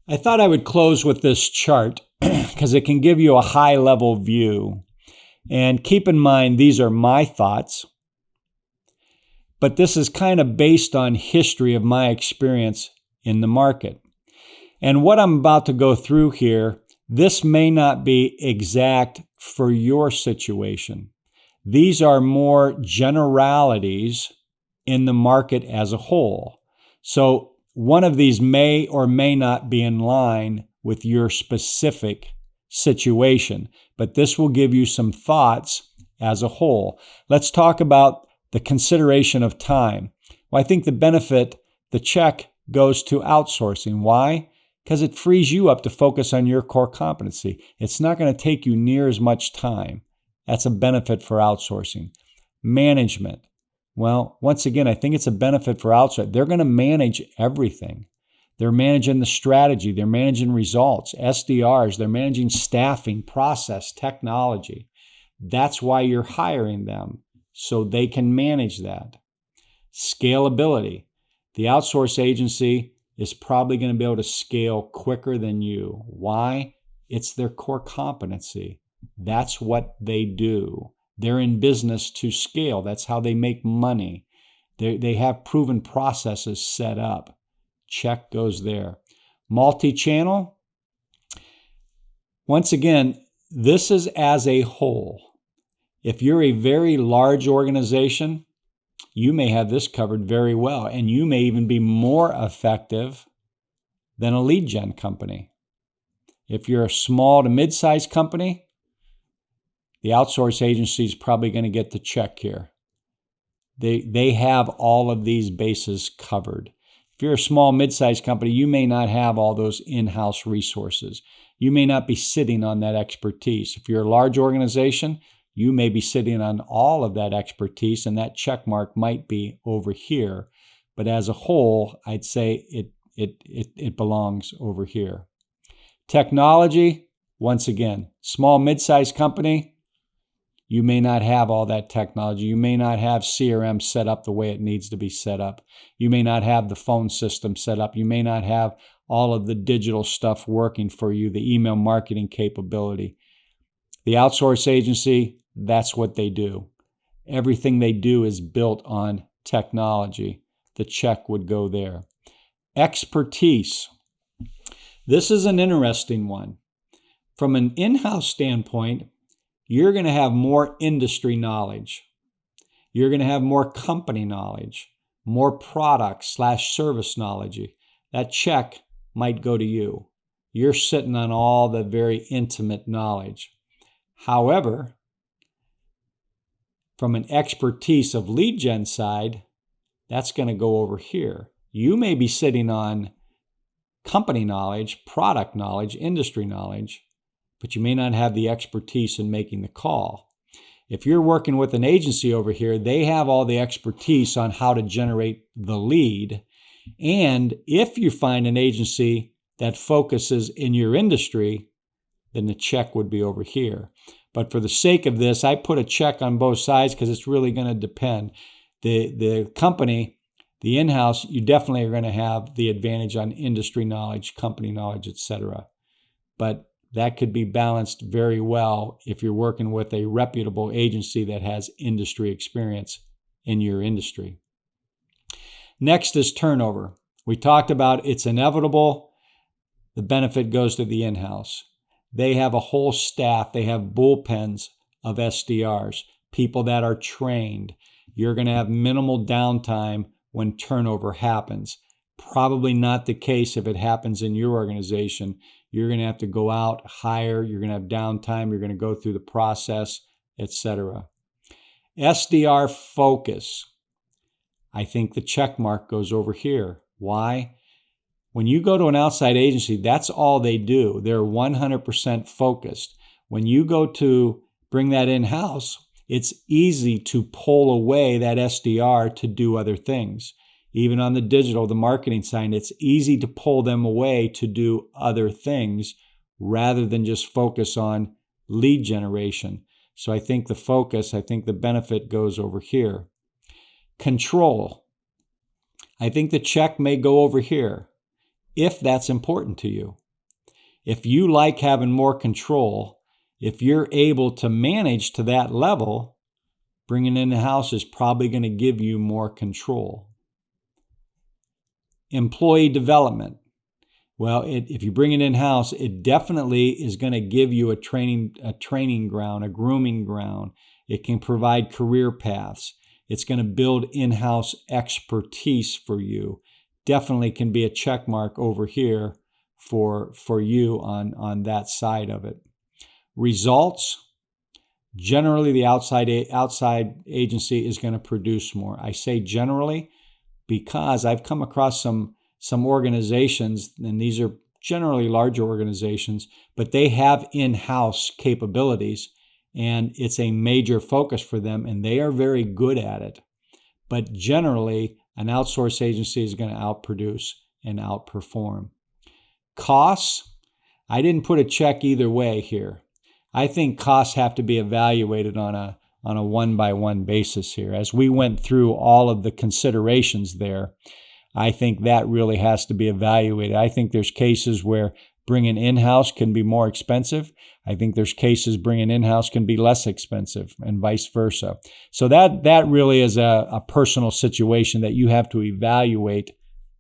I thought I would close with this chart because it can give you a high-level view. And keep in mind, these are my thoughts, but this is kind of based on history of my experience in the market. And what I'm about to go through here, this may not be exact for your situation. These are more generalities in the market as a whole. So one of these may or may not be in line with your specific situation, but this will give you some thoughts as a whole. Let's talk about the consideration of time. Well, I think the check goes to outsourcing. Why? Because it frees you up to focus on your core competency. It's not going to take you near as much time. That's a benefit for outsourcing. Management. Well, once again, I think it's a benefit for outsourcing. They're going to manage everything. They're managing the strategy. They're managing results, SDRs. They're managing staffing, process, technology. That's why you're hiring them, so they can manage that. Scalability. The outsource agency is probably going to be able to scale quicker than you. Why? It's their core competency. That's what they do. They're in business to scale. That's how they make money. They have proven processes set up. Check goes there. Multi-channel. Once again, this is as a whole. If you're a very large organization, you may have this covered very well, and you may even be more effective than a lead gen company. If you're a small to mid-sized company, the outsource agency is probably going to get the check here. They have all of these bases covered. If you're a small, mid-sized company, you may not have all those in-house resources. You may not be sitting on that expertise. If you're a large organization, you may be sitting on all of that expertise, and that check mark might be over here. But as a whole, I'd say it belongs over here. Technology, once again, small, mid-sized company, you may not have all that technology. You may not have CRM set up the way it needs to be set up. You may not have the phone system set up. You may not have all of the digital stuff working for you, the email marketing capability. The outsource agency, that's what they do. Everything they do is built on technology. The check would go there. Expertise. This is an interesting one. From an in-house standpoint, you're going to have more industry knowledge. You're going to have more company knowledge, more product/service knowledge. That check might go to you. You're sitting on all the very intimate knowledge. However, from an expertise of lead gen side, that's going to go over here. You may be sitting on company knowledge, product knowledge, industry knowledge, but you may not have the expertise in making the call. If you're working with an agency over here, they have all the expertise on how to generate the lead. And if you find an agency that focuses in your industry, then the check would be over here. But for the sake of this, I put a check on both sides because it's really going to depend. The company, the in-house, you definitely are going to have the advantage on industry knowledge, company knowledge, etc. But that could be balanced very well if you're working with a reputable agency that has industry experience in your industry. Next is turnover. We talked about it's inevitable. The benefit goes to the in-house. They have a whole staff. They have bullpens of SDRs, people that are trained. You're going to have minimal downtime when turnover happens. Probably not the case if it happens in your organization. You're going to have to go out, hire, you're going to have downtime, you're going to go through the process, etc. SDR focus. I think the check mark goes over here. Why? When you go to an outside agency, that's all they do. They're 100% focused. When you go to bring that in-house, it's easy to pull away that SDR to do other things. Even on the digital, the marketing side, it's easy to pull them away to do other things rather than just focus on lead generation. So I think the benefit goes over here. Control. I think the check may go over here. if that's important to you. If you like having more control, if you're able to manage to that level, bringing it in-house is probably going to give you more control. Employee development. Well, if you bring it in-house, it definitely is going to give you a training ground, a grooming ground. It can provide career paths. It's going to build in-house expertise for you. Definitely can be a check mark over here for you on that side of it. Results. Generally, the outside agency is going to produce more. I say generally because I've come across some organizations, and these are generally larger organizations, but they have in-house capabilities, and it's a major focus for them, and they are very good at it. But generally, an outsourced agency is going to outproduce and outperform. Costs, I didn't put a check either way here. I think costs have to be evaluated on a one-by-one basis here. As we went through all of the considerations there, I think that really has to be evaluated. I think there's cases where bringing in-house can be more expensive. I think there's cases bringing in-house can be less expensive, and vice versa. So that really is a personal situation that you have to evaluate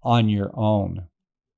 on your own.